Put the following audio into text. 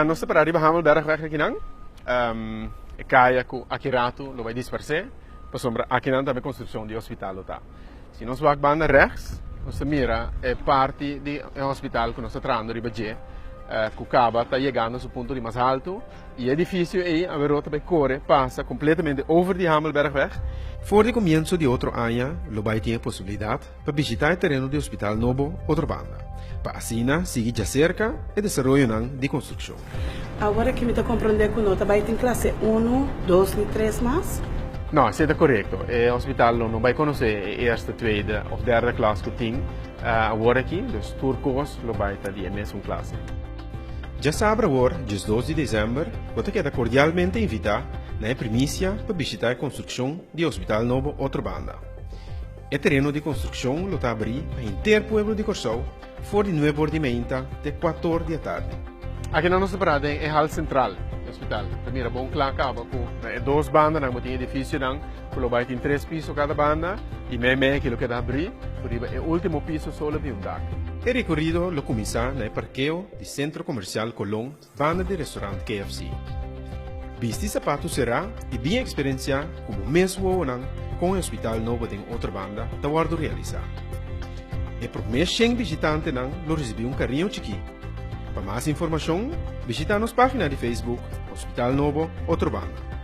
Nós para arriba hamel bergweg aqui não. Caia com aqui rato, lo vai disperser. Para sombra aqui não também construção de hospital tá. Se nós vamos banda rechts, nós mira é parte de hospital que nós está entrando riba G. Cucaba está chegando ao ponto de mais alto e o edifício aí a verota vai correr passa completamente over de Hamelbergweg. Voor o comienzo de outro ano, lo vai ter possibilidade para visitar o terreno do Hospital Novo, outra banda. Para assim, seguir já cerca e desenvolvimento de construção. Agora que me está compreendendo que nota vai ter classe 1, 2 e 3 mais? Não, isso é correto. O hospital não vai conhecer a erste, tweede ou derde classe que tem agora aqui, os turcos lo vai estar de mesma classe. Já sabe agora, dia 12 de dezembro, você queda cordialmente invitado na primícia para visitar a construção do Hospital Novo Outra Banda. O terreno de construção está aberto a inteiro pueblo de Corsau, fora de 9 horas de manhã até 4 horas da tarde. Aqui na nossa parada é a hall central do hospital. Primeiro, bom claro, com 2 bandas, não tem edifício, que vai ter 3 pisos cada banda, e meio que lo queda abrir, por o último piso só tem deck. O recorrido lo comienza no parqueo do Centro Comercial Colón, banda de restaurante KFC. Vestir sapato será e bem experiência como mesmo com o Hospital Novo de outra banda da guardo realizar. E por mês 100 visitantes lo recebeu carinho chiqui. Para mais informação, visita nossa página de Facebook Hospital Novo Outra Banda.